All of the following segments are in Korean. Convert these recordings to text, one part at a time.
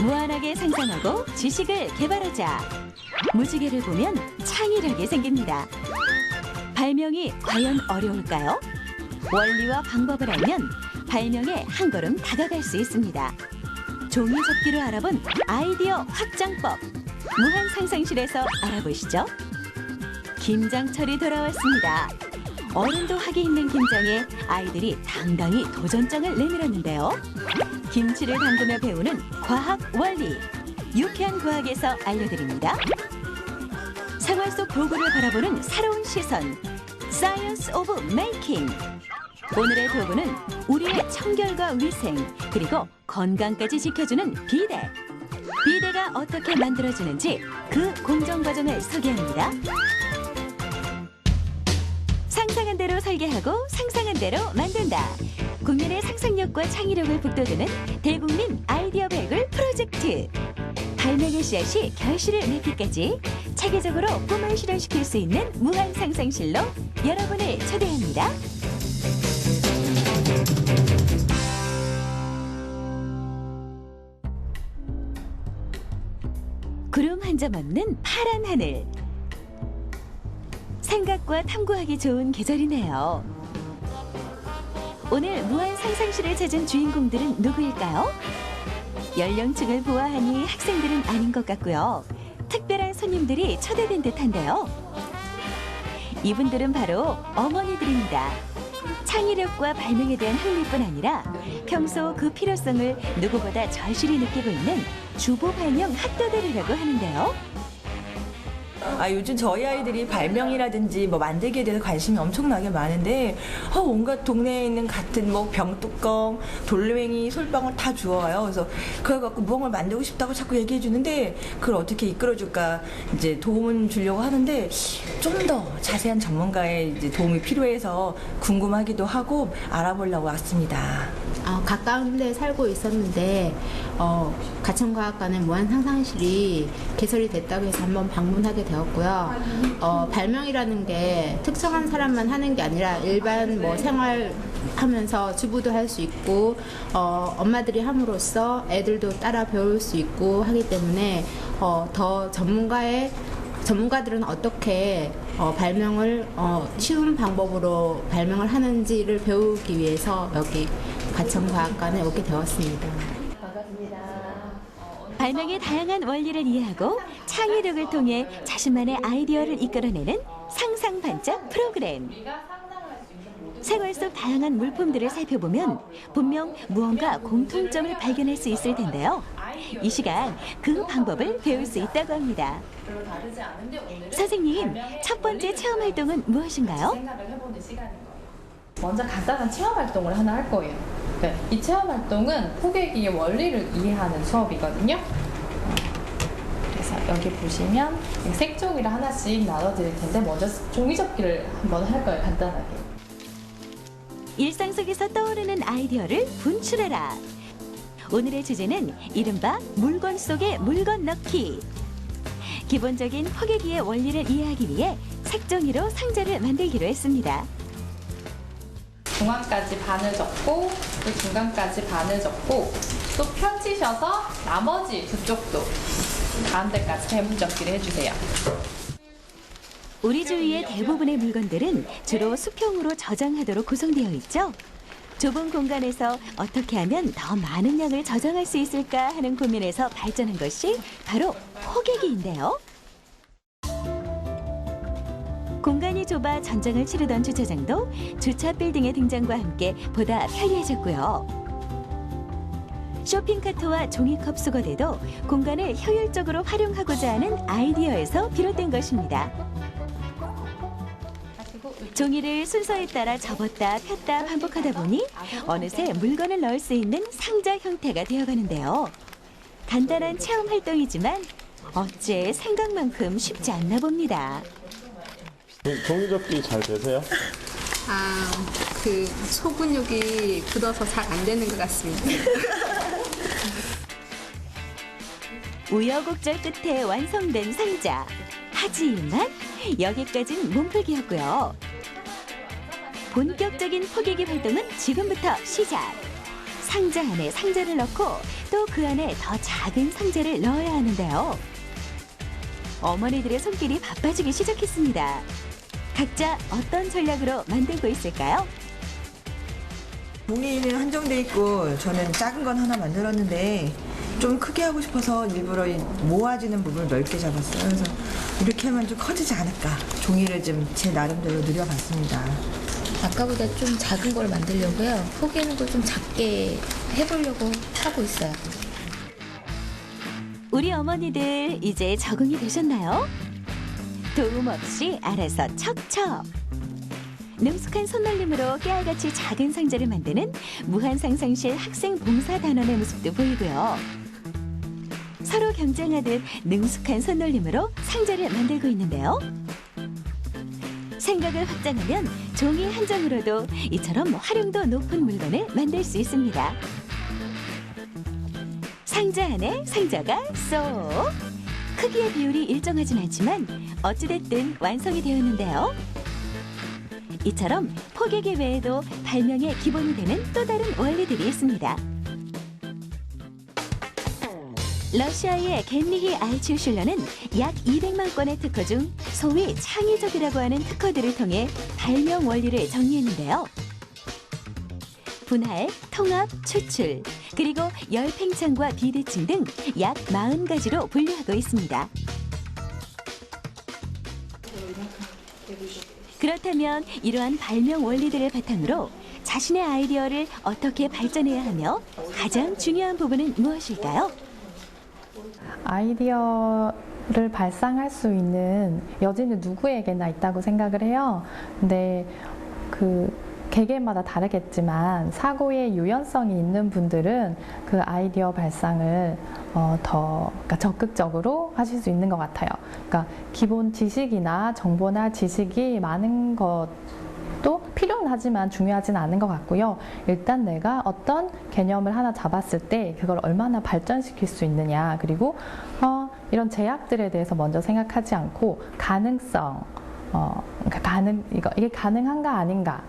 무한하게 상상하고 지식을 개발하자. 무지개를 보면 창의력이 생깁니다. 발명이 과연 어려울까요? 원리와 방법을 알면 발명에 한 걸음 다가갈 수 있습니다. 종이 접기로 알아본 아이디어 확장법. 무한 상상실에서 알아보시죠. 김장철이 돌아왔습니다. 어른도 하기 힘든 김장에 아이들이 당당히 도전장을 내밀었는데요. 김치를 담그며 배우는 과학 원리. 유쾌한 과학에서 알려드립니다. 생활 속 도구를 바라보는 새로운 시선. 사이언스 오브 메이킹. 오늘의 도구는 우리의 청결과 위생, 그리고 건강까지 지켜주는 비데. 비데가 어떻게 만들어지는지 그 공정 과정을 소개합니다. 상상한 대로 설계하고 상상한 대로 만든다. 국민의 상상력과 창의력을 북돋우는 대국민 아이디어 발굴 프로젝트. 발명의 씨앗이 결실을 맺기까지 체계적으로 꿈을 실현시킬 수 있는 무한 상상실로 여러분을 초대합니다. 구름 한 점 없는 파란 하늘. 생각과 탐구하기 좋은 계절이네요. 오늘 무한 상상실을 찾은 주인공들은 누구일까요? 연령층을 보아하니 학생들은 아닌 것 같고요. 특별한 손님들이 초대된 듯한데요. 이분들은 바로 어머니들입니다. 창의력과 발명에 대한 흥미뿐 아니라 평소 그 필요성을 누구보다 절실히 느끼고 있는 주부 발명 학도들이라고 하는데요. 요즘 저희 아이들이 발명이라든지 뭐 만들기에 대해서 관심이 엄청나게 많은데 온갖 동네에 있는 같은 뭐 병뚜껑, 돌멩이, 솔방울 다 주워와요. 그래서 그걸 갖고 무언가를 만들고 싶다고 자꾸 얘기해 주는데 그걸 어떻게 이끌어줄까 이제 도움을 주려고 하는데 좀 더 자세한 전문가의 이제 도움이 필요해서 궁금하기도 하고 알아보려고 왔습니다. 가까운 데에 살고 있었는데 가천과학관의 무한상상실이 개설이 됐다고 해서 한번 방문하게 되었고요. 발명이라는 게 특정한 사람만 하는 게 아니라 일반 뭐 생활하면서 주부도 할 수 있고 엄마들이 함으로써 애들도 따라 배울 수 있고 하기 때문에 더 전문가들은 어떻게 발명을 쉬운 방법으로 발명을 하는지를 배우기 위해서 여기 가천과학관에 오게 되었습니다. 반갑습니다. 발명의 다양한 원리를 이해하고 창의력을 통해 자신만의 아이디어를 이끌어내는 상상 반짝 프로그램. 생활 속 다양한 물품들을 살펴보면 분명 무언가 공통점을 발견할 수 있을 텐데요. 이 시간 그 방법을 배울 수 있다고 합니다. 선생님, 첫 번째 체험 활동은 무엇인가요? 먼저 간단한 체험 활동을 하나 할 거예요. 네, 이 체험 활동은 포개기의 원리를 이해하는 수업이거든요. 그래서 여기 보시면 색종이를 하나씩 나눠드릴 텐데 먼저 종이접기를 한번 할 거예요, 간단하게. 일상 속에서 떠오르는 아이디어를 분출해라. 오늘의 주제는 이른바 물건 속에 물건 넣기. 기본적인 포개기의 원리를 이해하기 위해 색종이로 상자를 만들기로 했습니다. 중앙까지 반을 접고 또 중간까지 반을 접고 또 펼치셔서 나머지 두 쪽도 가운데까지 대문접기를 해주세요. 우리 주위의 대부분의 물건들은 주로 수평으로 저장하도록 구성되어 있죠. 좁은 공간에서 어떻게 하면 더 많은 양을 저장할 수 있을까 하는 고민에서 발전한 것이 바로 포개기인데요. 공간이 좁아 전장을 치르던 주차장도 주차 빌딩의 등장과 함께 보다 편리해졌고요. 쇼핑카트와 종이컵 수거대도 공간을 효율적으로 활용하고자 하는 아이디어에서 비롯된 것입니다. 종이를 순서에 따라 접었다 폈다 반복하다 보니 어느새 물건을 넣을 수 있는 상자 형태가 되어가는데요. 간단한 체험 활동이지만 어째 생각만큼 쉽지 않나 봅니다. 종이접기 잘 되세요? 그 소근육이 굳어서 잘 안 되는 것 같습니다. 우여곡절 끝에 완성된 상자. 하지만 여기까진 몸풀기였고요. 본격적인 포개기 활동은 지금부터 시작. 상자 안에 상자를 넣고 또 그 안에 더 작은 상자를 넣어야 하는데요. 어머니들의 손길이 바빠지기 시작했습니다. 각자 어떤 전략으로 만들고 있을까요? 종이는 한정돼 있고 저는 작은 건 하나 만들었는데 좀 크게 하고 싶어서 일부러 이 모아지는 부분을 넓게 잡았어요. 그래서 이렇게 하면 좀 커지지 않을까. 종이를 좀 제 나름대로 늘려봤습니다. 아까보다 좀 작은 걸 만들려고요. 포개는 걸 좀 작게 해보려고 하고 있어요. 우리 어머니들 이제 적응이 되셨나요? 도움 없이 알아서 척척. 능숙한 손놀림으로 깨알같이 작은 상자를 만드는 무한상상실 학생 봉사단원의 모습도 보이고요. 서로 경쟁하듯 능숙한 손놀림으로 상자를 만들고 있는데요. 생각을 확장하면 종이 한 장으로도 이처럼 활용도 높은 물건을 만들 수 있습니다. 상자 안에 상자가 쏙! 크기의 비율이 일정하진 않지만 어찌됐든 완성이 되었는데요. 이처럼 포개기 외에도 발명의 기본이 되는 또 다른 원리들이 있습니다. 러시아의 겐리히 알츠슈러는 약 200만 건의 특허 중 소위 창의적이라고 하는 특허들을 통해 발명 원리를 정리했는데요. 분할, 통합, 추출, 그리고 열팽창과 비대칭 등 약 40가지로 분류하고 있습니다. 그렇다면 이러한 발명 원리들을 바탕으로 자신의 아이디어를 어떻게 발전해야 하며 가장 중요한 부분은 무엇일까요? 아이디어를 발상할 수 있는 여지는 누구에게나 있다고 생각을 해요. 근데 개개마다 다르겠지만 사고의 유연성이 있는 분들은 그 아이디어 발상을 그러니까 적극적으로 하실 수 있는 것 같아요. 그러니까 기본 지식이나 정보나 지식이 많은 것도 필요는 하지만 중요하지는 않은 것 같고요. 일단 내가 어떤 개념을 하나 잡았을 때 그걸 얼마나 발전시킬 수 있느냐, 그리고 이런 제약들에 대해서 먼저 생각하지 않고 가능성, 이게 가능한가 아닌가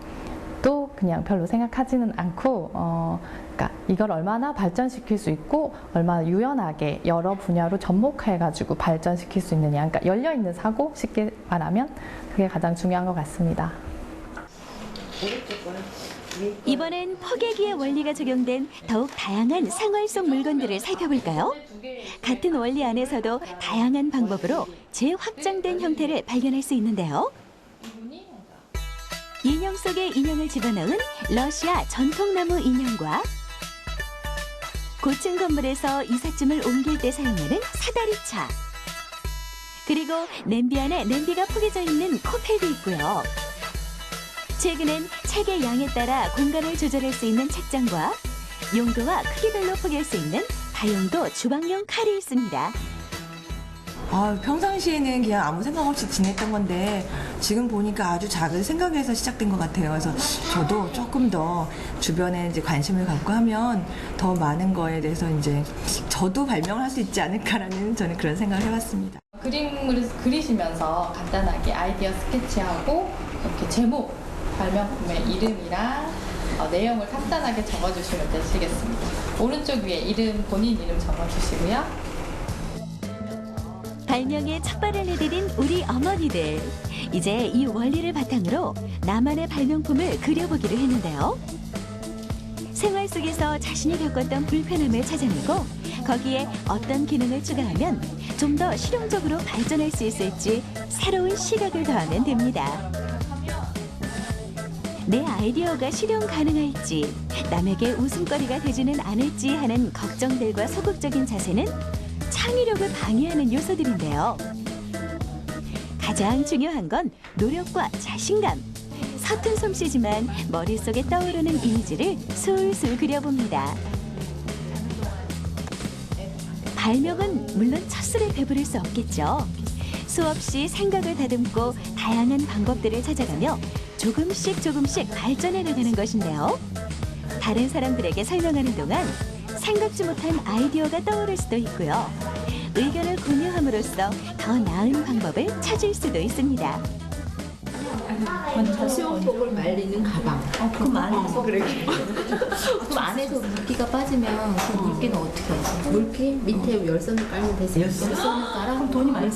또 그냥 별로 생각하지는 않고 그러니까 이걸 얼마나 발전시킬 수 있고 얼마나 유연하게 여러 분야로 접목해가지고 발전시킬 수 있느냐, 그러니까 열려있는 사고, 쉽게 말하면 그게 가장 중요한 것 같습니다. 이번엔 포개기의 원리가 적용된 더욱 다양한 생활 속 물건들을 살펴볼까요? 같은 원리 안에서도 다양한 방법으로 재확장된 형태를 발견할 수 있는데요. 인형 속에 인형을 집어넣은 러시아 전통나무 인형과 고층 건물에서 이삿짐을 옮길 때 사용하는 사다리차, 그리고 냄비 안에 냄비가 포개져 있는 코펠도 있고요. 최근엔 책의 양에 따라 공간을 조절할 수 있는 책장과 용도와 크기별로 포갤 수 있는 다용도 주방용 칼이 있습니다. 평상시에는 그냥 아무 생각 없이 지냈던 건데 지금 보니까 아주 작은 생각에서 시작된 것 같아요. 그래서 저도 조금 더 주변에 이제 관심을 갖고 하면 더 많은 거에 대해서 이제 저도 발명을 할 수 있지 않을까라는 저는 그런 생각을 해봤습니다. 그림을 그리시면서 간단하게 아이디어 스케치하고 이렇게 제목, 발명품의 이름이랑 내용을 간단하게 적어주시면 되시겠습니다. 오른쪽 위에 본인 이름 적어주시고요. 발명의 첫발을 내디딘 우리 어머니들. 이제 이 원리를 바탕으로 나만의 발명품을 그려보기로 했는데요. 생활 속에서 자신이 겪었던 불편함을 찾아내고 거기에 어떤 기능을 추가하면 좀 더 실용적으로 발전할 수 있을지 새로운 시각을 더하면 됩니다. 내 아이디어가 실현 가능할지, 남에게 웃음거리가 되지는 않을지 하는 걱정들과 소극적인 자세는 창의력을 방해하는 요소들인데요. 가장 중요한 건 노력과 자신감. 서툰 솜씨지만 머릿속에 떠오르는 이미지를 술술 그려봅니다. 발명은 물론 첫술에 배부를 수 없겠죠. 수없이 생각을 다듬고 다양한 방법들을 찾아가며 조금씩 발전해 나가는 것인데요. 다른 사람들에게 설명하는 동안 생각지 못한 아이디어가 떠오를 수도 있고요. 의견을 공유함으로써 더 나은 방법을 찾을 수도 있습니다. 수영복을 말리는 가방. 그럼 안에서 그럼 안에서 물기가 빠지면 그 물기는 어떻게 하세요? 물기 밑에 열선을 깔면 되지. 열선을 깔아? 그럼 돈이 많이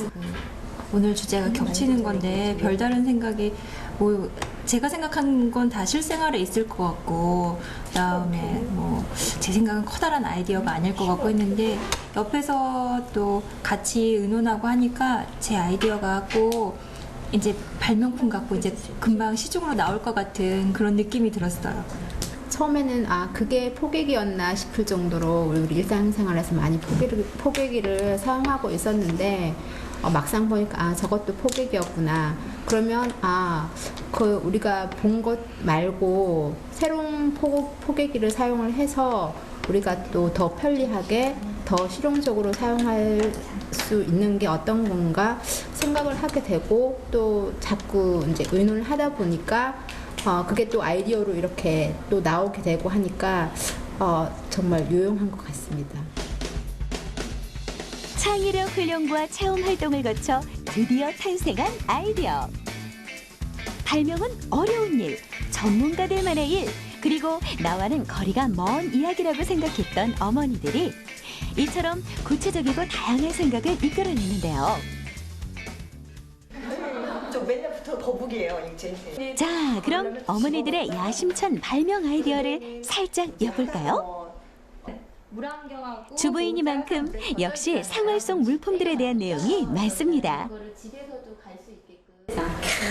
오늘 주제가 겹치는 건데 별다른 생각이 뭐 제가 생각한 건 다 실생활에 있을 것 같고 그다음에 뭐 제 생각은 커다란 아이디어가 아닐 것 같고 했는데 옆에서 또 같이 의논하고 하니까 제 아이디어가 꼭 이제 발명품 같고 이제 금방 시중으로 나올 것 같은 그런 느낌이 들었어요. 처음에는 그게 포개기였나 싶을 정도로 우리 일상생활에서 많이 포개기를 사용하고 있었는데 막상 보니까 저것도 포개기였구나. 그러면 그 우리가 본 것 말고 새로운 포개기를 사용을 해서 우리가 또 더 편리하게 더 실용적으로 사용할 수 있는 게 어떤 건가 생각을 하게 되고 또 자꾸 이제 의논을 하다 보니까 그게 또 아이디어로 이렇게 또 나오게 되고 하니까 정말 유용한 것 같습니다. 창의력 훈련과 체험 활동을 거쳐 드디어 탄생한 아이디어. 발명은 어려운 일, 전문가들만의 일, 그리고 나와는 거리가 먼 이야기라고 생각했던 어머니들이 이처럼 구체적이고 다양한 생각을 이끌어내는데요. 맨날부터 거북이에요, 제. 자, 그럼 어머니들의 야심찬 발명 아이디어를 살짝 엿볼까요? 주부이니만큼 역시 생활 속 물품들에 대한 내용이 많습니다.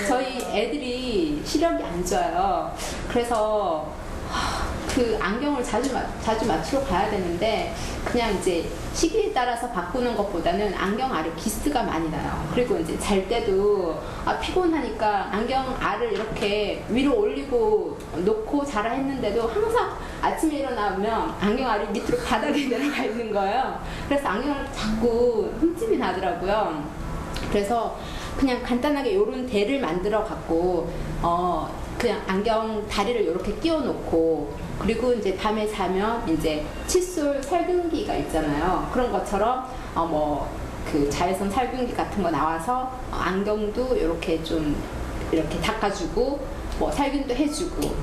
저희 애들이 시력이 안 좋아요. 그래서 그 안경을 자주 맞추러 가야 되는데 그냥 이제 시기에 따라서 바꾸는 것보다는 안경 알에 기스가 많이 나요. 그리고 이제 잘 때도 피곤하니까 안경 알을 이렇게 위로 올리고 놓고 자라 했는데도 항상 아침에 일어나면 안경 알이 밑으로 바닥에 내려가 있는 거예요. 그래서 안경을 자꾸 흠집이 나더라고요. 그래서 그냥 간단하게 요런 대를 만들어 갖고 그냥 안경 다리를 이렇게 끼워 놓고 그리고 이제 밤에 자면 이제 칫솔 살균기가 있잖아요. 그런 것처럼 그 자외선 살균기 같은 거 나와서 안경도 이렇게 좀 이렇게 닦아주고 뭐 살균도 해주고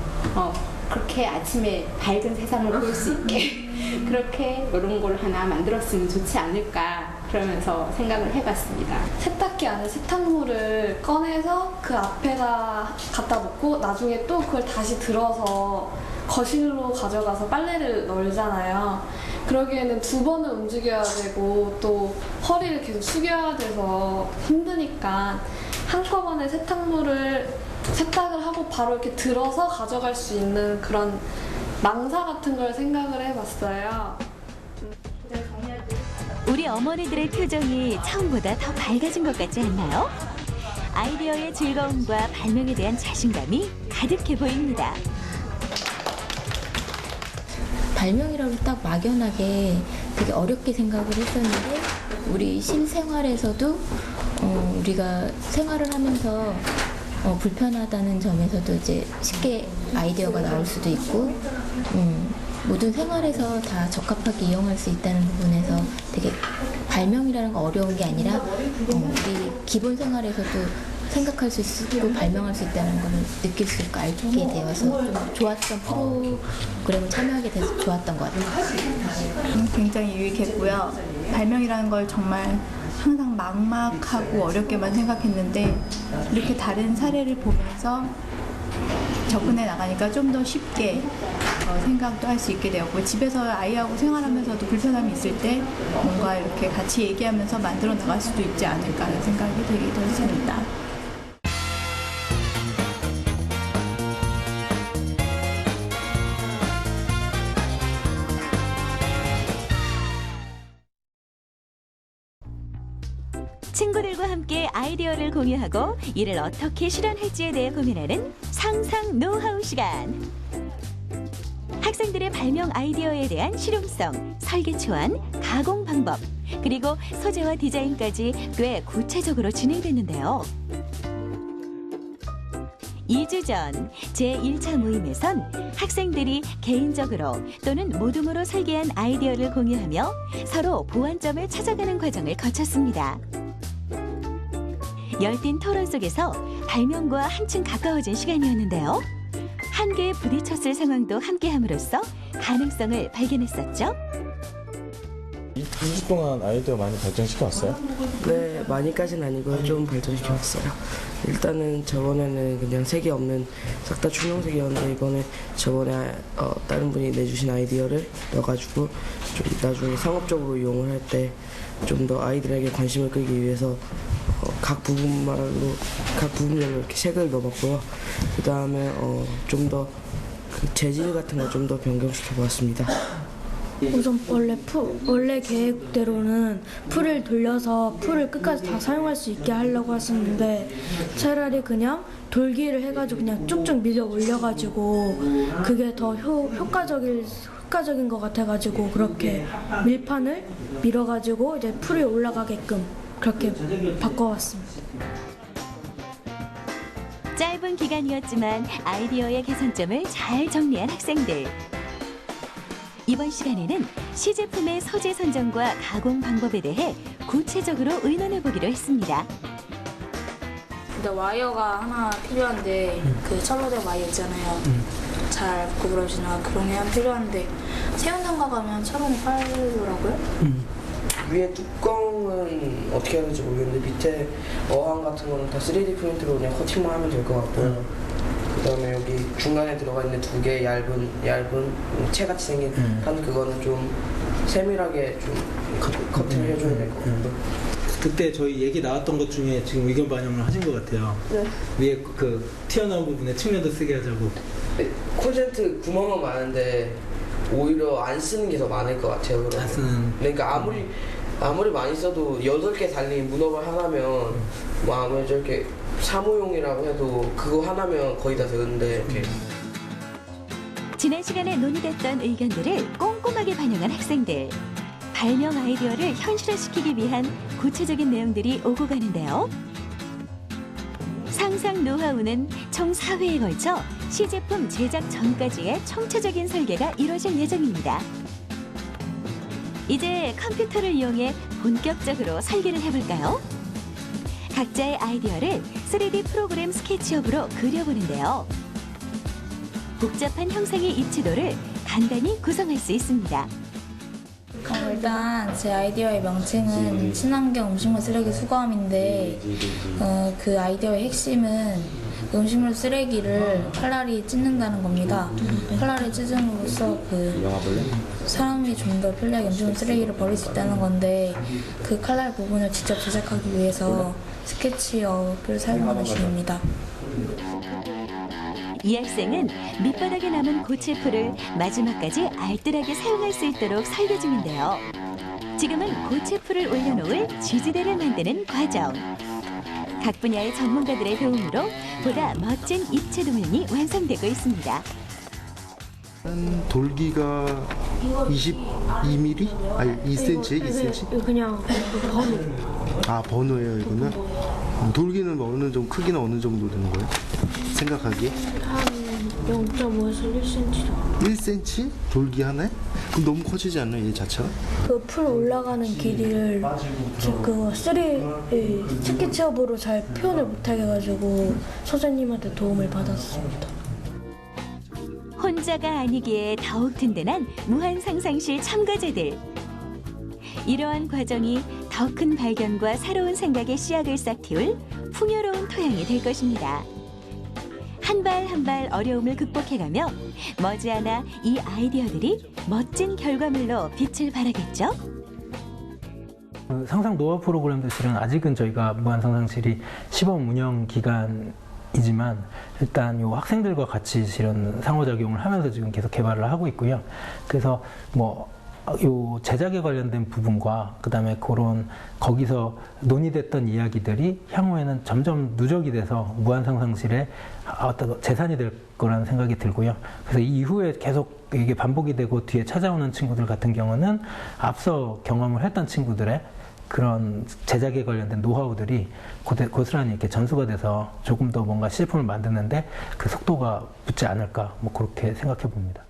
그렇게 아침에 밝은 세상을 볼 수 있게 그렇게 이런 걸 하나 만들었으면 좋지 않을까 그러면서 생각을 해봤습니다. 세탁기 안에 세탁물을 꺼내서 그 앞에다 갖다 놓고 나중에 또 그걸 다시 들어서 거실로 가져가서 빨래를 널잖아요. 그러기에는 2번을 움직여야 되고 또 허리를 계속 숙여야 돼서 힘드니까 한꺼번에 세탁을 하고 바로 이렇게 들어서 가져갈 수 있는 그런 망사 같은 걸 생각을 해봤어요. 우리 어머니들의 표정이 처음보다 더 밝아진 것 같지 않나요? 아이디어의 즐거움과 발명에 대한 자신감이 가득해 보입니다. 발명이라고 딱 막연하게 되게 어렵게 생각을 했었는데 우리 실생활에서도 우리가 생활을 하면서 불편하다는 점에서도 이제 쉽게 아이디어가 나올 수도 있고 모든 생활에서 다 적합하게 이용할 수 있다는 부분에서 되게 발명이라는 건 어려운 게 아니라 우리 기본 생활에서도 생각할 수 있고 발명할 수 있다는 걸 느낄 수 있고 알게 되어서 좀 좋았던 프로그램을 참여하게 돼서 좋았던 것 같아요. 굉장히 유익했고요. 발명이라는 걸 정말 항상 막막하고 어렵게만 생각했는데 이렇게 다른 사례를 보면서 접근해 나가니까 좀 더 쉽게 생각도 할 수 있게 되었고 집에서 아이하고 생활하면서도 불편함이 있을 때 뭔가 이렇게 같이 얘기하면서 만들어 나갈 수도 있지 않을까 하는 생각이 되기도 했습니다. 친구들과 함께 아이디어를 공유하고 이를 어떻게 실현할지에 대해 고민하는 상상 노하우 시간. 학생들의 발명 아이디어에 대한 실용성, 설계 초안, 가공 방법, 그리고 소재와 디자인까지 꽤 구체적으로 진행됐는데요. 2주 전 제1차 모임에선 학생들이 개인적으로 또는 모둠으로 설계한 아이디어를 공유하며 서로 보완점을 찾아가는 과정을 거쳤습니다. 열띤 토론 속에서 발명과 한층 가까워진 시간이었는데요. 한계에 부딪혔을 상황도 함께함으로써 가능성을 발견했었죠. 2주 동안 아이디어 많이 발전시켜왔어요? 네, 많이까지는 아니고요. 좀 발전시켜왔어요. 일단은 저번에는 그냥 색이 없는 싹 다 충형색이었는데 이번에 저번에 다른 분이 내주신 아이디어를 넣어가지고 좀 나중에 상업적으로 이용을 할 때 좀 더 아이들에게 관심을 끌기 위해서 각 부분별로 이렇게 색을 넣어봤고요. 그 다음에 좀 더 그 재질 같은 거 좀 더 변경시켜봤습니다. 우선 원래 계획대로는 풀을 돌려서 풀을 끝까지 다 사용할 수 있게 하려고 했었는데 차라리 그냥 돌기를 해가지고 그냥 쭉쭉 밀어 올려가지고 그게 더 효과적인 것 같아가지고 그렇게 밀판을 밀어가지고 이제 풀이 올라가게끔 그렇게 바꿔왔습니다. 짧은 기간이었지만 아이디어의 개선점을 잘 정리한 학생들. 이번 시간에는 시제품의 소재 선정과 가공 방법에 대해 구체적으로 의논해 보기로 했습니다. 근데 와이어가 하나 필요한데 그 철로제 와이어 있잖아요. 잘 구부러지나 그런 게 필요한데 세운상가 가면 철원에 팔더라고요. 위에 뚜껑은 어떻게 하는지 모르겠는데 밑에 어항 같은 거는 다 3D 프린트로 그냥 커팅만 하면 될 것 같고요. 그다음에 여기 중간에 들어가 있는 두 개 얇은 채같이 생긴 판 그거는 좀 세밀하게 좀 커팅을 해줘야 될 것 같고. 그때 저희 얘기 나왔던 것 중에 지금 의견 반영을 하신 것 같아요. 네. 위에 그 튀어나온 부분에 측면도 쓰게 하자고. 콜젠트 구멍은 많은데 오히려 안 쓰는 게 더 많을 것 같아요. 안 쓰는. 그러니까 아무리 많이 써도 8개 달린 문어발 하나면 뭐 아무리 저렇게 사무용이라고 해도 그거 하나면 거의 다 되는데. 지난 시간에 논의됐던 의견들을 꼼꼼하게 반영한 학생들. 발명 아이디어를 현실화시키기 위한 구체적인 내용들이 오고 가는데요. 상상 노하우는 총 4회에 걸쳐 시제품 제작 전까지의 총체적인 설계가 이뤄질 예정입니다. 이제 컴퓨터를 이용해 본격적으로 설계를 해볼까요? 각자의 아이디어를 3D 프로그램 스케치업으로 그려보는데요. 복잡한 형상의 입체도를 간단히 구성할 수 있습니다. 일단 제 아이디어의 명칭은 친환경 음식물 쓰레기 수거함인데 그 아이디어의 핵심은 음식물 쓰레기를 칼날이 찢는다는 겁니다. 칼날이 찢음으로써 사람이 좀 더 편리하게 음식물 쓰레기를 버릴 수 있다는 건데 그 칼날 부분을 직접 제작하기 위해서 스케치업을 사용하는 중입니다. 이 학생은 밑바닥에 남은 고체풀을 마지막까지 알뜰하게 사용할 수 있도록 설계 중인데요. 지금은 고체풀을 올려놓을 지지대를 만드는 과정. 각 분야의 전문가들의 도움으로 보다 멋진 입체 도면이 완성되고 있습니다. 돌기가 22mm? 아니 2cm에 2cm? 그냥 번호. 아 번호예요 이거는? 돌기는 어느 정도 크기는 어느 정도 되는 거예요? 생각하기에? 한 0.5에서 1cm. 1cm? 돌기 하나에? 그럼 너무 커지지 않나요 얘 자체가? 그 풀 올라가는 길이를 그거 스케치업으로 잘 표현을 못하게 해가지고 선생님한테 도움을 받았습니다. 혼자가 아니기에 더욱 든든한 무한상상실 참가자들. 이러한 과정이 더 큰 발견과 새로운 생각의 씨앗을 싹 틔울 풍요로운 토양이 될 것입니다. 한 발 한 발 어려움을 극복해가며 머지않아 이 아이디어들이 멋진 결과물로 빛을 발하겠죠? 상상 노화 프로그램도 실은 아직은 저희가 무한상상실이 시범 운영 기간이지만 일단 요 학생들과 같이 실은 상호작용을 하면서 지금 계속 개발을 하고 있고요. 그래서 요 제작에 관련된 부분과 그다음에 그런 거기서 논의됐던 이야기들이 향후에는 점점 누적이 돼서 무한상상실의 어떤 재산이 될 거라는 생각이 들고요. 그래서 이후에 계속 이게 반복이 되고 뒤에 찾아오는 친구들 같은 경우는 앞서 경험을 했던 친구들의 그런 제작에 관련된 노하우들이 고스란히 이렇게 전수가 돼서 조금 더 뭔가 시제품을 만드는데 그 속도가 붙지 않을까 그렇게 생각해 봅니다.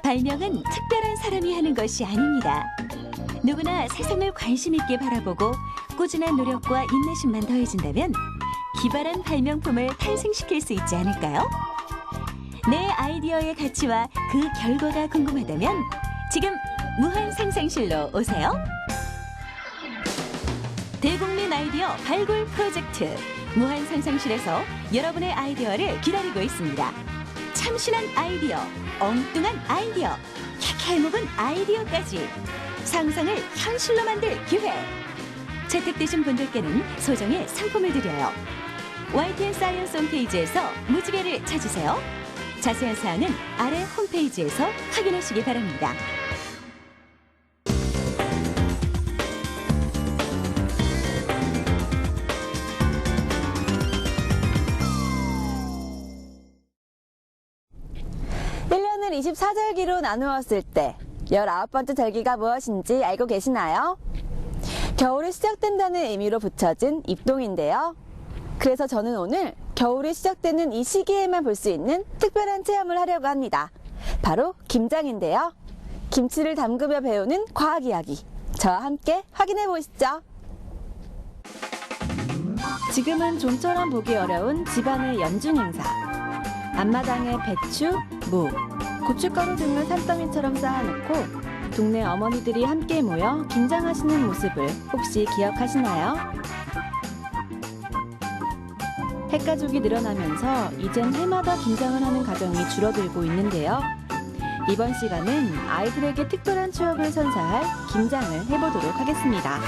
발명은 특별한 사람이 하는 것이 아닙니다. 누구나 세상을 관심 있게 바라보고 꾸준한 노력과 인내심만 더해진다면 기발한 발명품을 탄생시킬 수 있지 않을까요? 내 아이디어의 가치와 그 결과가 궁금하다면 지금 무한상상실로 오세요. 대국민 아이디어 발굴 프로젝트 무한상상실에서 여러분의 아이디어를 기다리고 있습니다. 참신한 아이디어, 엉뚱한 아이디어, 캐캐묵은 아이디어까지 상상을 현실로 만들 기회. 채택되신 분들께는 소정의 상품을 드려요. YTN 사이언스 홈페이지에서 무지개를 찾으세요. 자세한 사항은 아래 홈페이지에서 확인하시기 바랍니다. (1년을) 24절기로 나누었을 때 19번째 절기가 무엇인지 알고 계시나요? 겨울이 시작된다는 의미로 붙여진 입동인데요. 그래서 저는 오늘 겨울이 시작되는 이 시기에만 볼 수 있는 특별한 체험을 하려고 합니다. 바로 김장인데요. 김치를 담그며 배우는 과학 이야기. 저와 함께 확인해 보시죠. 지금은 좀처럼 보기 어려운 집안의 연중 행사. 앞마당에 배추, 무, 고춧가루 등을 산더미처럼 쌓아놓고 동네 어머니들이 함께 모여 김장하시는 모습을 혹시 기억하시나요? 핵가족이 늘어나면서 이젠 해마다 김장을 하는 가정이 줄어들고 있는데요. 이번 시간은 아이들에게 특별한 추억을 선사할 김장을 해보도록 하겠습니다.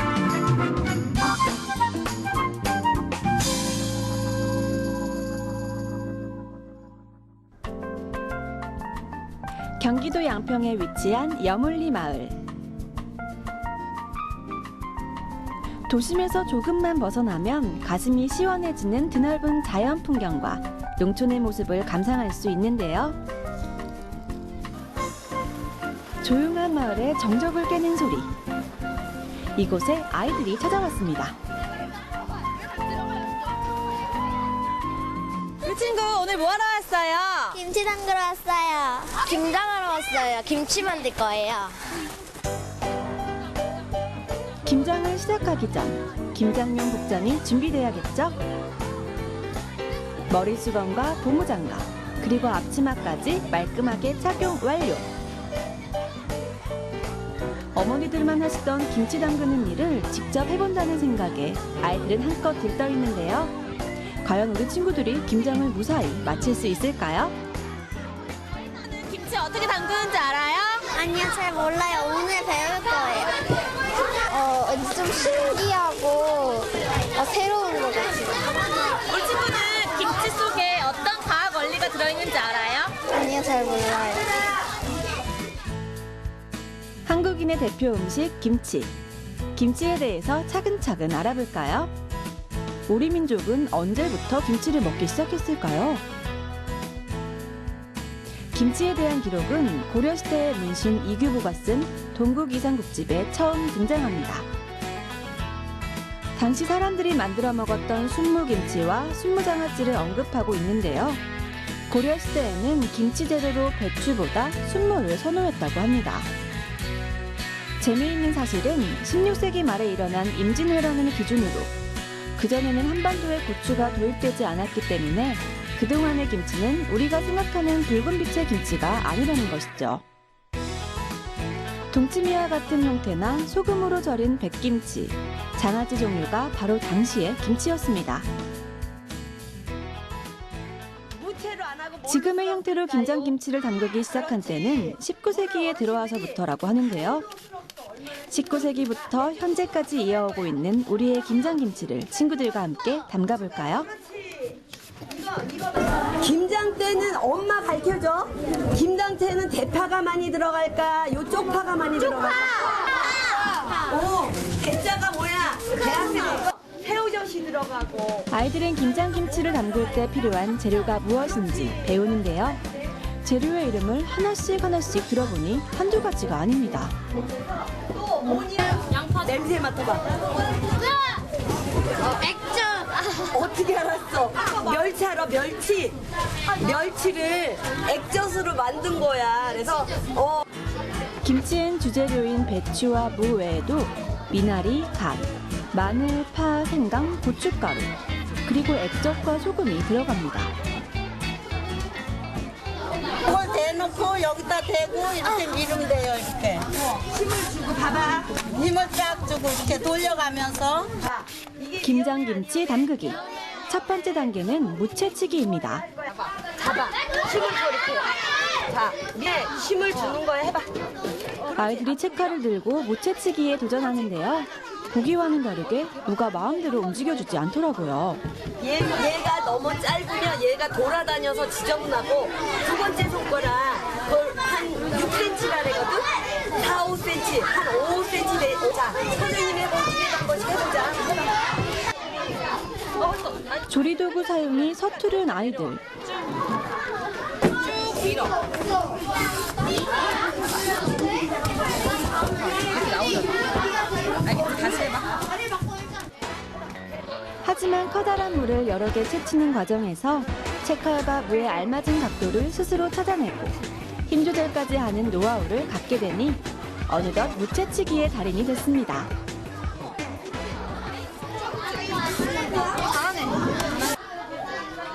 경기도 양평에 위치한 여물리 마을. 도심에서 조금만 벗어나면 가슴이 시원해지는 드넓은 자연 풍경과 농촌의 모습을 감상할 수 있는데요. 조용한 마을의 정적을 깨는 소리. 이곳에 아이들이 찾아왔습니다. 우리 친구 오늘 뭐 하러 왔어요? 김치 담그러 왔어요. 김장하러 왔어요. 김치 만들 거예요. 김장을 시작하기 전 김장용 복장이 준비돼야겠죠? 머리수건과 고무장갑, 그리고 앞치마까지 말끔하게 착용 완료. 어머니들만 하시던 김치 담그는 일을 직접 해본다는 생각에 아이들은 한껏 들떠 있는데요. 과연 우리 친구들이 김장을 무사히 마칠 수 있을까요? 김치 어떻게 담그는지 알아요? 아니요, 잘 몰라요. 오늘 배울 거예요. 좀 신기하고 새로운 것 같아요. 우리 친구는 김치 속에 어떤 과학 원리가 들어있는지 알아요? 아니요, 잘 몰라요. 한국인의 대표 음식 김치. 김치에 대해서 차근차근 알아볼까요? 우리 민족은 언제부터 김치를 먹기 시작했을까요? 김치에 대한 기록은 고려시대의 문신 이규보가 쓴 동국이상국집에 처음 등장합니다. 당시 사람들이 만들어 먹었던 순무김치와 순무장아찌를 언급하고 있는데요. 고려시대에는 김치 재료로 배추보다 순무를 선호했다고 합니다. 재미있는 사실은 16세기 말에 일어난 임진왜란을 기준으로 그전에는 한반도에 고추가 도입되지 않았기 때문에 그동안의 김치는 우리가 생각하는 붉은 빛의 김치가 아니라는 것이죠. 동치미와 같은 형태나 소금으로 절인 백김치, 장아찌 종류가 바로 당시의 김치였습니다. 지금의 형태로 김장김치를 담그기 시작한 때는 19세기에 들어와서부터라고 하는데요. 19세기부터 현재까지 이어오고 있는 우리의 김장김치를 친구들과 함께 담가볼까요? 김장 때는 엄마 가르쳐줘. 김장 때는 대파가 많이 들어갈까? 요 쪽파가 많이 들어갈까? 대자가 뭐야? 대학생 새우젓이 들어가고. 아이들은 김장김치를 담글 때 필요한 재료가 무엇인지 배우는데요. 재료의 이름을 하나씩 들어보니 한두 가지가 아닙니다. 또 뭐냐? 양파. 냄새 맡아봐. 맥주. 어떻게 알았어? 멸치 알아? 멸치. 멸치를 액젓으로 만든 거야. 그래서 김치엔 주재료인 배추와 무 외에도 미나리, 갓, 마늘, 파, 생강, 고춧가루, 그리고 액젓과 소금이 들어갑니다. 이걸 대놓고 여기다 대고 이렇게 밀으면 돼요. 이렇게 힘을 주고 봐봐. 힘을 쫙 주고 이렇게 돌려가면서. 김장김치 담그기. 첫 번째 단계는 무채치기입니다. 잡아. 힘을 줘 이렇게. 자, 위에 힘을 주는 거야. 해봐. 아이들이 채칼을 들고 무채치기에 도전하는데요. 보기와는 다르게 누가 마음대로 움직여주지 않더라고요. 얘가 너무 짧으면 얘가 돌아다녀서 지저분하고 두 번째 손가락 그걸 한 6cm라 그러거든? 4, 5cm, 한 5cm 돼. 자, 선생님 해보고 한 번씩 해보자. 조리도구 사용이 서투른 아이들. 쭉 밀어. 다시 해봐. 하지만 커다란 물을 여러 개 채치는 과정에서 채칼과 무에 알맞은 각도를 스스로 찾아내고 힘 조절까지 하는 노하우를 갖게 되니 어느덧 무채치기의 달인이 됐습니다.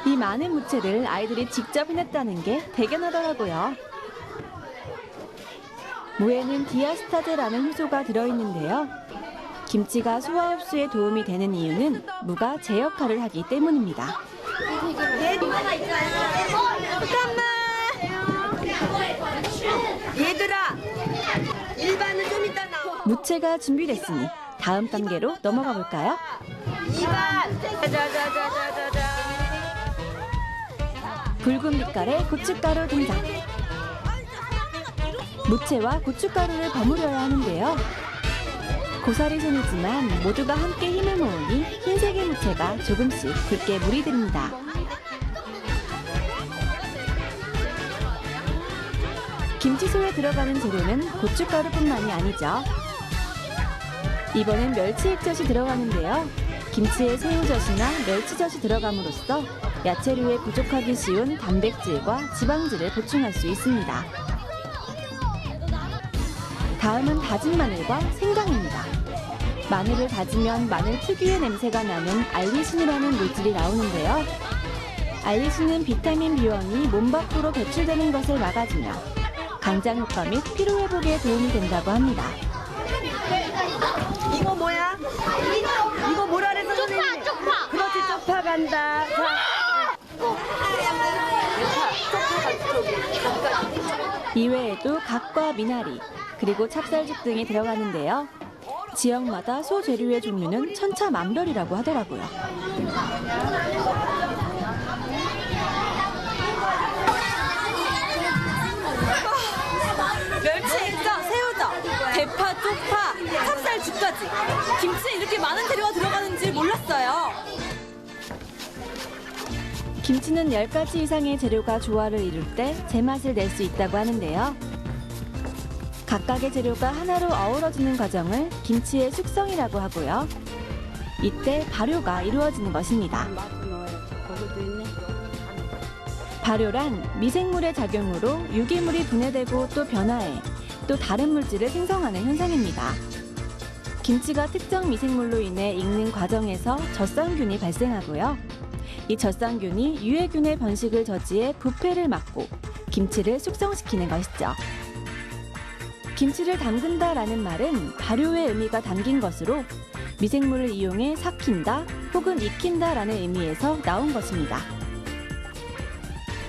이 많은 무채를 아이들이 직접 해냈다는 게 대견하더라고요. 무에는 디아스타제라는 효소가 들어있는데요. 김치가 소화 흡수에 도움이 되는 이유는 무가 제 역할을 하기 때문입니다. 잠깐만. 얘들아, 일반은 좀 이따 나와. 무채가 준비됐으니 다음 단계로 넘어가 볼까요? 2반. 자자자자자자. 붉은 빛깔의 고춧가루 등장. 무채와 고춧가루를 버무려야 하는데요. 고사리 손이지만 모두가 함께 힘을 모으니 흰색의 무채가 조금씩 굵게 물이 듭니다. 김치소에 들어가는 재료는 고춧가루뿐만이 아니죠. 이번엔 멸치 액젓이 들어가는데요. 김치에 새우젓이나 멸치젓이 들어감으로써 야채류에 부족하기 쉬운 단백질과 지방질을 보충할 수 있습니다. 다음은 다진 마늘과 생강입니다. 마늘을 다지면 마늘 특유의 냄새가 나는 알리신이라는 물질이 나오는데요. 알리신은 비타민 B1이 몸 밖으로 배출되는 것을 막아주며 강장 효과 및 피로 회복에 도움이 된다고 합니다. 이거 뭐야? 이거 뭐라 그래서 선생님? 쪽파. 그렇지, 쪽파 간다. 이외에도 갓과 미나리, 그리고 찹쌀죽 등이 들어가는데요. 지역마다 소 재료의 종류는 천차만별이라고 하더라고요. 멸치 액젓, 새우젓, 대파, 쪽파, 찹쌀죽까지. 김치에 이렇게 많은 재료가 들어가는지 몰랐어요. 김치는 10가지 이상의 재료가 조화를 이룰 때 제맛을 낼 수 있다고 하는데요. 각각의 재료가 하나로 어우러지는 과정을 김치의 숙성이라고 하고요. 이때 발효가 이루어지는 것입니다. 발효란 미생물의 작용으로 유기물이 분해되고 또 변화해 또 다른 물질을 생성하는 현상입니다. 김치가 특정 미생물로 인해 익는 과정에서 젖산균이 발생하고요. 이 젖산균이 유해균의 번식을 저지해 부패를 막고 김치를 숙성시키는 것이죠. 김치를 담근다라는 말은 발효의 의미가 담긴 것으로 미생물을 이용해 삭힌다 혹은 익힌다라는 의미에서 나온 것입니다.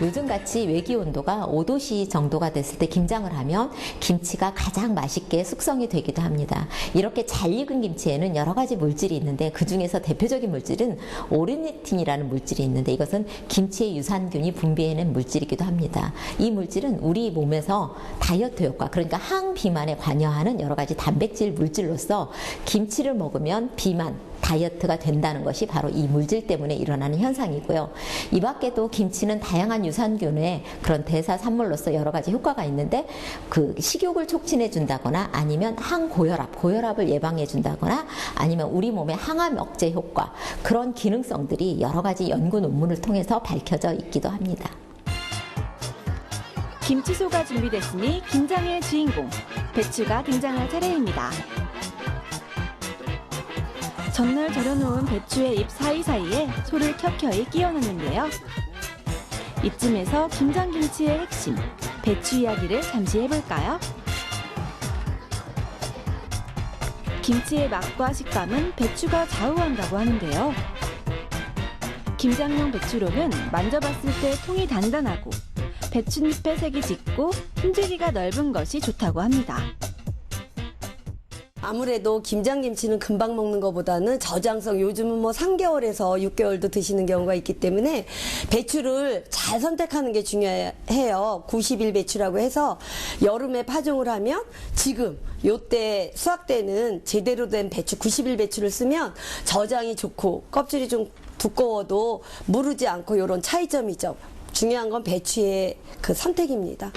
요즘같이 외기 온도가 5도씨 정도가 됐을 때 김장을 하면 김치가 가장 맛있게 숙성이 되기도 합니다. 이렇게 잘 익은 김치에는 여러 가지 물질이 있는데 그 중에서 대표적인 물질은 오르니틴이라는 물질이 있는데 이것은 김치의 유산균이 분비해낸 물질이기도 합니다. 이 물질은 우리 몸에서 다이어트 효과, 그러니까 항비만에 관여하는 여러 가지 단백질 물질로서 김치를 먹으면 비만, 다이어트가 된다는 것이 바로 이 물질 때문에 일어나는 현상이고요. 이 밖에도 김치는 다양한 유산균의 그런 대사 산물로서 여러 가지 효과가 있는데 그 식욕을 촉진해 준다거나 아니면 고혈압을 예방해 준다거나 아니면 우리 몸의 항암 억제 효과, 그런 기능성들이 여러 가지 연구 논문을 통해서 밝혀져 있기도 합니다. 김치소가 준비됐으니 김장의 주인공 배추가 등장할 차례입니다. 전날 절여놓은 배추의 잎 사이사이에 소를 켜켜이 끼워 넣는데요. 이쯤에서 김장김치의 핵심, 배추 이야기를 잠시 해볼까요? 김치의 맛과 식감은 배추가 좌우한다고 하는데요. 김장용 배추로는 만져봤을 때 통이 단단하고 배춧잎의 색이 짙고 품질이가 넓은 것이 좋다고 합니다. 아무래도 김장김치는 금방 먹는 것보다는 저장성, 요즘은 뭐 3개월에서 6개월도 드시는 경우가 있기 때문에 배추를 잘 선택하는 게 중요해요. 90일 배추라고 해서 여름에 파종을 하면 지금 요때 수확 때는 제대로 된 배추 90일 배추를 쓰면 저장이 좋고 껍질이 좀 두꺼워도 무르지 않고 이런 차이점이죠. 중요한 건 배추의 그 선택입니다.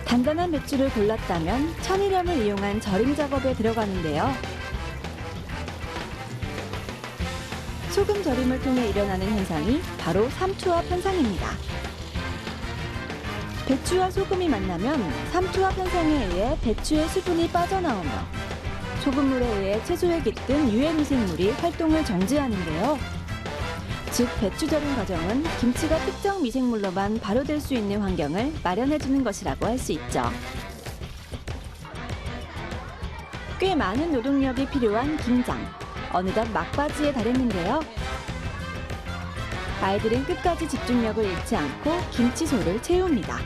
단단한 배추를 골랐다면 천일염을 이용한 절임 작업에 들어가는데요. 소금 절임을 통해 일어나는 현상이 바로 삼투압 현상입니다. 배추와 소금이 만나면 삼투압 현상에 의해 배추의 수분이 빠져나오며 소금물에 의해 채소에 깃든 유해 미생물이 활동을 정지하는데요. 즉 배추 절임 과정은 김치가 특정 미생물로만 발효될 수 있는 환경을 마련해주는 것이라고 할 수 있죠. 꽤 많은 노동력이 필요한 김장. 어느덧 막바지에 달했는데요. 아이들은 끝까지 집중력을 잃지 않고 김치소를 채웁니다.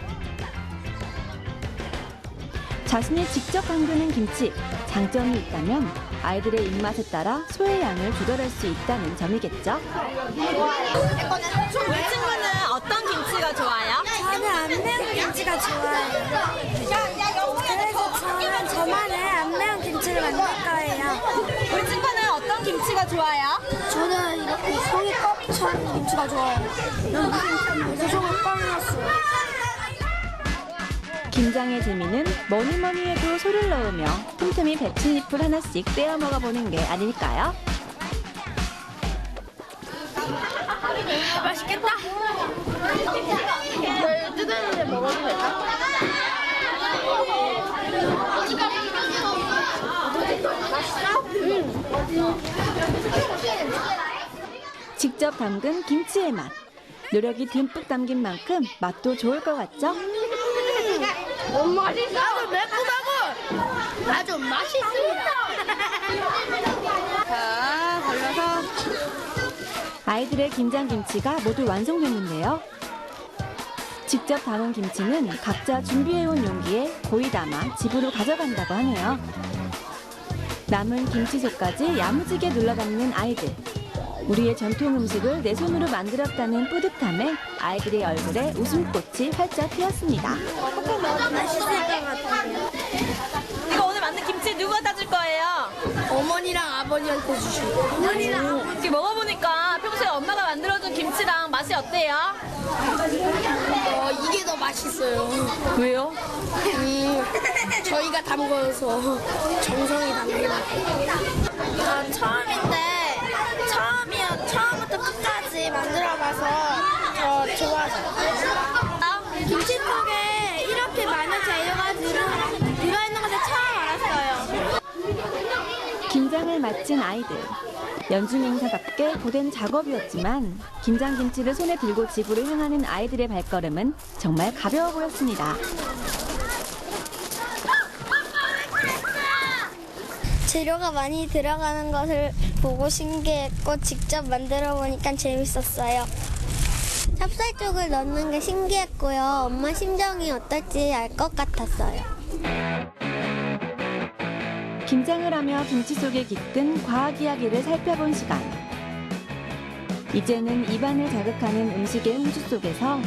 자신이 직접 담그는 김치, 장점이 있다면 아이들의 입맛에 따라 소의 양을 조절할 수 있다는 점이겠죠. 우리 친구는 어떤 김치가 좋아요? 저는 안 매운 김치가 좋아요. 그래서 저는 저만의 안 매운 김치를 만들 거예요. 우리 친구는 어떤 김치가 좋아요? 저는 이렇게 송이 껍 찬 김치가 좋아요. 그래서 속을 꽉 넣었어요. 김장의 재미는 뭐니뭐니 해도 소를 넣으며 틈틈이 배춧잎을 하나씩 떼어 먹어보는 게 아닐까요? 맛있겠다. 이걸 뜯었는데 먹어도 될까? 맛있어? 직접 담근 김치의 맛. 노력이 듬뿍 담긴 만큼 맛도 좋을 것 같죠? 너무 맛있어. 아주 매콤하고 아주 맛있습니다. 자, 걸려서 아이들의 김장김치가 모두 완성됐는데요. 직접 담은 김치는 각자 준비해온 용기에 고이 담아 집으로 가져간다고 하네요. 남은 김치속까지 야무지게 눌러 담는 아이들. 우리의 전통 음식을 내 손으로 만들었다는 뿌듯함에 아이들의 얼굴에 웃음꽃이 활짝 피었습니다. 맛있을 것 같아요. 이거 오늘 만든 김치 누가 사줄 거예요? 어머니랑 아버지한테 주시고. 어머니랑 이렇게 먹어보니까 평소에 엄마가 만들어준 김치랑 맛이 어때요? 이게 더 맛있어요. 왜요? 저희가 담궈서 정성이 담긴 처음인데 처음부터 끝까지 만들어봐서 더 좋았어요. 김치 속에 이렇게 많은 재료가 들어있는 것을 처음 알았어요. 김장을 마친 아이들. 연중 행사답게 고된 작업이었지만 김장김치를 손에 들고 집으로 향하는 아이들의 발걸음은 정말 가벼워 보였습니다. 재료가 많이 들어가는 것을 보고 신기했고 직접 만들어 보니까 재밌었어요. 찹쌀죽을 넣는 게 신기했고요. 엄마 심정이 어떨지 알 것 같았어요. 김장을 하며 김치 속에 깃든 과학 이야기를 살펴본 시간. 이제는 입안을 자극하는 음식의 홍수 속에서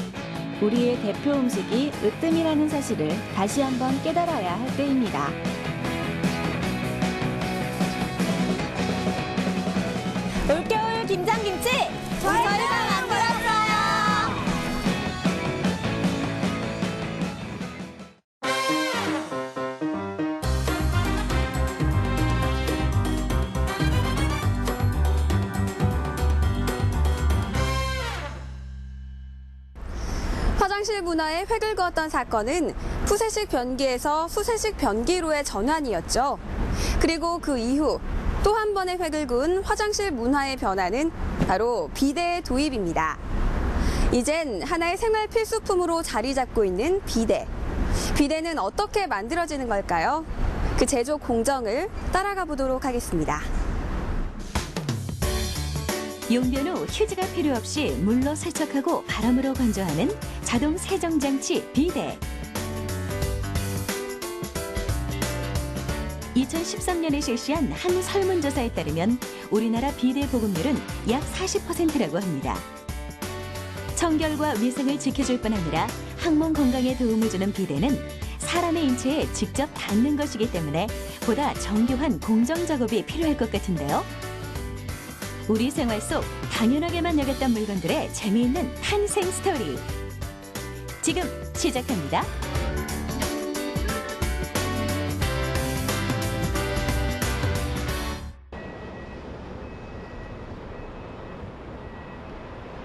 우리의 대표 음식이 으뜸이라는 사실을 다시 한번 깨달아야 할 때입니다. 올겨울 김장김치 저희가 만들었어요. 화장실 문화에 획을 그었던 사건은 푸세식 변기에서 수세식 변기로의 전환이었죠. 그리고 그리고 그 이후 또 한 번의 획을 그은 화장실 문화의 변화는 바로 비데의 도입입니다. 이젠 하나의 생활 필수품으로 자리 잡고 있는 비데. 비데는 어떻게 만들어지는 걸까요? 그 제조 공정을 따라가 보도록 하겠습니다. 용변 후 휴지가 필요 없이 물로 세척하고 바람으로 건조하는 자동 세정장치 비데. 2013년에 실시한 한 설문조사에 따르면 우리나라 비데 보급률은 약 40%라고 합니다. 청결과 위생을 지켜줄 뿐 아니라 항문 건강에 도움을 주는 비데는 사람의 인체에 직접 닿는 것이기 때문에 보다 정교한 공정 작업이 필요할 것 같은데요. 우리 생활 속 당연하게만 여겼던 물건들의 재미있는 탄생 스토리. 지금 시작합니다.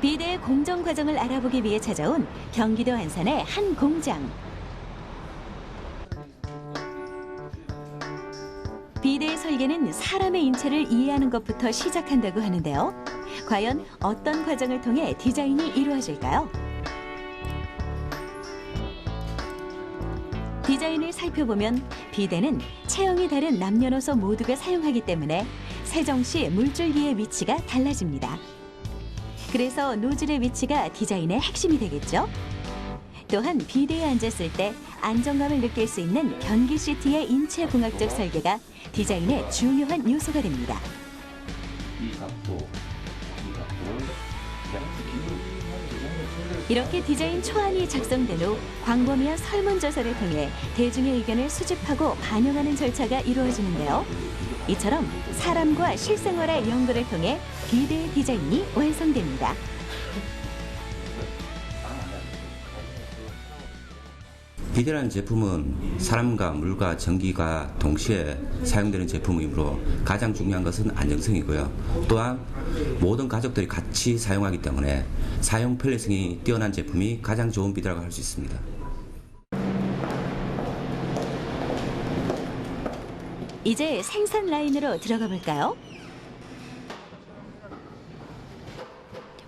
비데의 공정 과정을 알아보기 위해 찾아온 경기도 안산의 한 공장. 비데의 설계는 사람의 인체를 이해하는 것부터 시작한다고 하는데요. 과연 어떤 과정을 통해 디자인이 이루어질까요? 디자인을 살펴보면 비데는 체형이 다른 남녀노소 모두가 사용하기 때문에 세정 시 물줄기의 위치가 달라집니다. 그래서 노즐의 위치가 디자인의 핵심이 되겠죠. 또한 비데에 앉았을 때 안정감을 느낄 수 있는 변기 시트의 인체공학적 설계가 디자인의 중요한 요소가 됩니다. 이렇게 디자인 초안이 작성된 후 광범위한 설문조사를 통해 대중의 의견을 수집하고 반영하는 절차가 이루어지는데요. 이처럼 사람과 실생활의 연구를 통해 비데의 디자인이 완성됩니다. 비데라는 제품은 사람과 물과 전기가 동시에 사용되는 제품이므로 가장 중요한 것은 안정성이고요. 또한 모든 가족들이 같이 사용하기 때문에 사용 편리성이 뛰어난 제품이 가장 좋은 비데라고 할 수 있습니다. 이제 생산 라인으로 들어가 볼까요?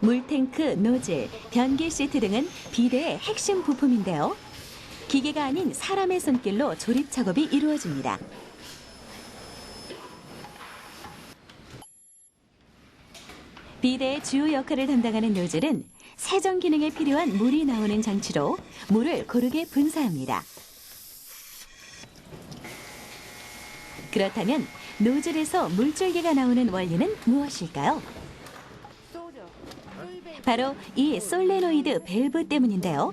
물탱크, 노즐, 변기 시트 등은 비데의 핵심 부품인데요. 기계가 아닌 사람의 손길로 조립 작업이 이루어집니다. 비데의 주요 역할을 담당하는 노즐은 세정 기능에 필요한 물이 나오는 장치로 물을 고르게 분사합니다. 그렇다면 노즐에서 물줄기가 나오는 원리는 무엇일까요? 바로 이 솔레노이드 밸브 때문인데요.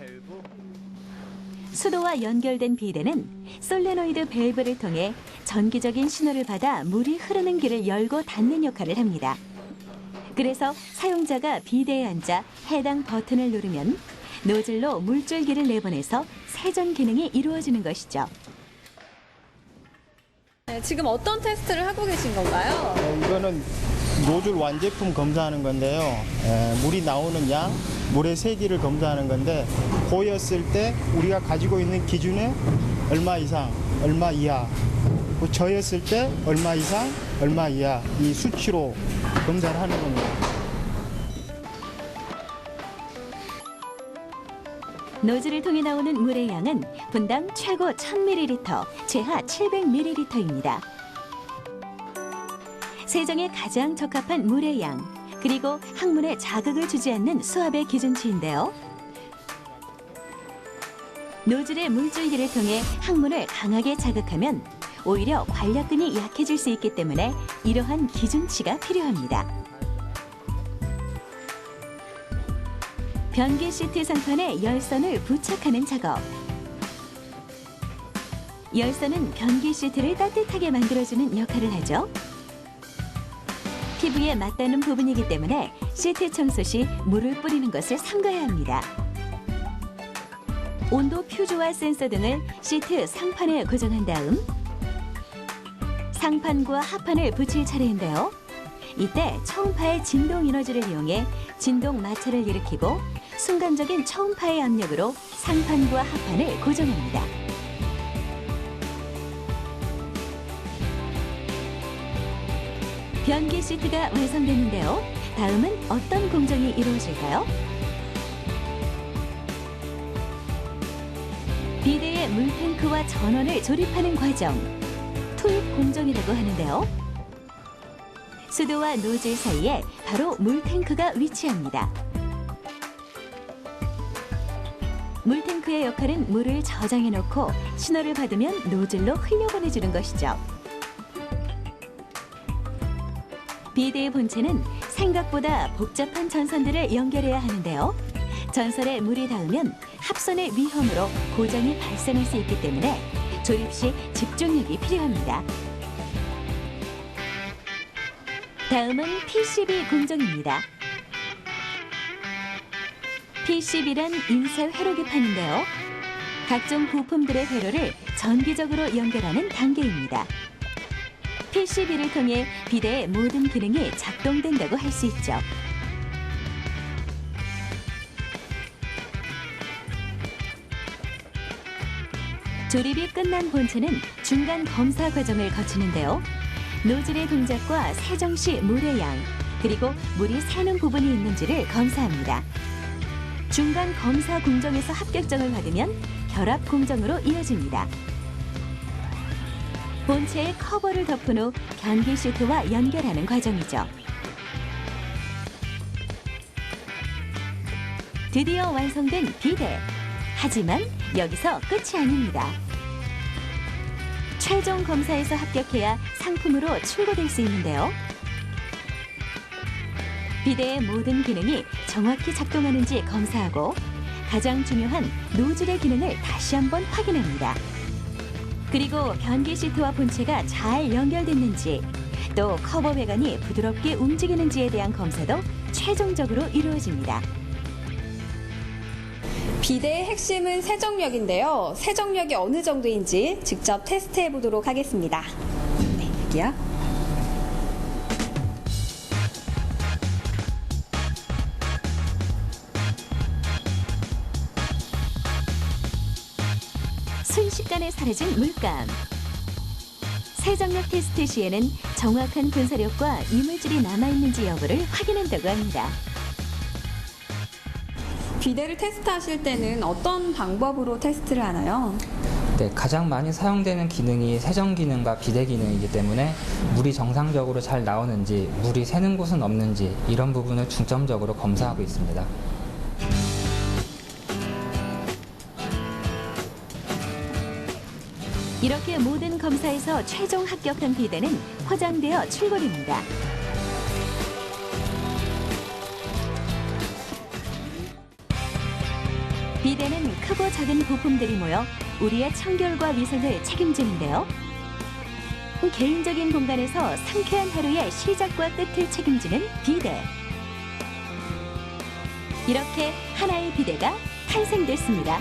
수도와 연결된 비데는 솔레노이드 밸브를 통해 전기적인 신호를 받아 물이 흐르는 길을 열고 닫는 역할을 합니다. 그래서 사용자가 비데에 앉아 해당 버튼을 누르면 노즐로 물줄기를 내보내서 세정 기능이 이루어지는 것이죠. 네, 지금 어떤 테스트를 하고 계신 건가요? 이거는 노즐 완제품 검사하는 건데요. 물이 나오는 양, 물의 세기를 검사하는 건데 고였을 때 우리가 가지고 있는 기준에 얼마 이상, 얼마 이하, 저였을 때 얼마 이상, 얼마 이하 이 수치로 검사를 하는 겁니다. 노즐을 통해 나오는 물의 양은 분당 최고 1000ml, 최하 700ml입니다. 세정에 가장 적합한 물의 양, 그리고 항문에 자극을 주지 않는 수압의 기준치인데요. 노즐의 물줄기를 통해 항문을 강하게 자극하면 오히려 관략근이 약해질 수 있기 때문에 이러한 기준치가 필요합니다. 변기 시트 상판에 열선을 부착하는 작업. 열선은 변기 시트를 따뜻하게 만들어주는 역할을 하죠. 피부에 맞닿는 부분이기 때문에 시트 청소 시 물을 뿌리는 것을 삼가야 합니다. 온도 퓨즈와 센서 등을 시트 상판에 고정한 다음 상판과 하판을 붙일 차례인데요. 이때 초음파의 진동 에너지를 이용해 진동 마찰을 일으키고 순간적인 초음파의 압력으로 상판과 하판을 고정합니다. 변기 시트가 완성됐는데요. 다음은 어떤 공정이 이루어질까요? 비데의 물탱크와 전원을 조립하는 과정, 투입 공정이라고 하는데요. 수도와 노즐 사이에 바로 물탱크가 위치합니다. 물탱크의 역할은 물을 저장해 놓고 신호를 받으면 노즐로 흘려보내주는 것이죠. 비데의 본체는 생각보다 복잡한 전선들을 연결해야 하는데요. 전선에 물이 닿으면 합선의 위험으로 고장이 발생할 수 있기 때문에 조립 시 집중력이 필요합니다. 다음은 PCB 공정입니다. PCB란 인쇄 회로기판인데요. 각종 부품들의 회로를 전기적으로 연결하는 단계입니다. PCB를 통해 비데의 모든 기능이 작동된다고 할 수 있죠. 조립이 끝난 본체는 중간 검사 과정을 거치는데요. 노즐의 동작과 세정 시 물의 양, 그리고 물이 새는 부분이 있는지를 검사합니다. 중간 검사 공정에서 합격점을 받으면 결합 공정으로 이어집니다. 본체에 커버를 덮은 후 변기 시트와 연결하는 과정이죠. 드디어 완성된 비데. 하지만 여기서 끝이 아닙니다. 최종 검사에서 합격해야 상품으로 출고될 수 있는데요. 비데의 모든 기능이 정확히 작동하는지 검사하고 가장 중요한 노즐의 기능을 다시 한번 확인합니다. 그리고 변기 시트와 본체가 잘 연결됐는지, 또 커버 배관이 부드럽게 움직이는지에 대한 검사도 최종적으로 이루어집니다. 비데의 핵심은 세정력인데요. 세정력이 어느 정도인지 직접 테스트해 보도록 하겠습니다. 네, 여기요. 순식간에 사라진 물감. 세정력 테스트 시에는 정확한 분사력과 이물질이 남아있는지 여부를 확인한다고 합니다. 비데를 테스트하실 때는 어떤 방법으로 테스트를 하나요? 네, 가장 많이 사용되는 기능이 세정 기능과 비데 기능이기 때문에 물이 정상적으로 잘 나오는지, 물이 새는 곳은 없는지 이런 부분을 중점적으로 검사하고 있습니다. 이렇게 모든 검사에서 최종 합격한 비데는 포장되어 출고됩니다. 비데는 크고 작은 부품들이 모여 우리의 청결과 위생을 책임지는데요. 개인적인 공간에서 상쾌한 하루의 시작과 끝을 책임지는 비데. 이렇게 하나의 비데가 탄생됐습니다.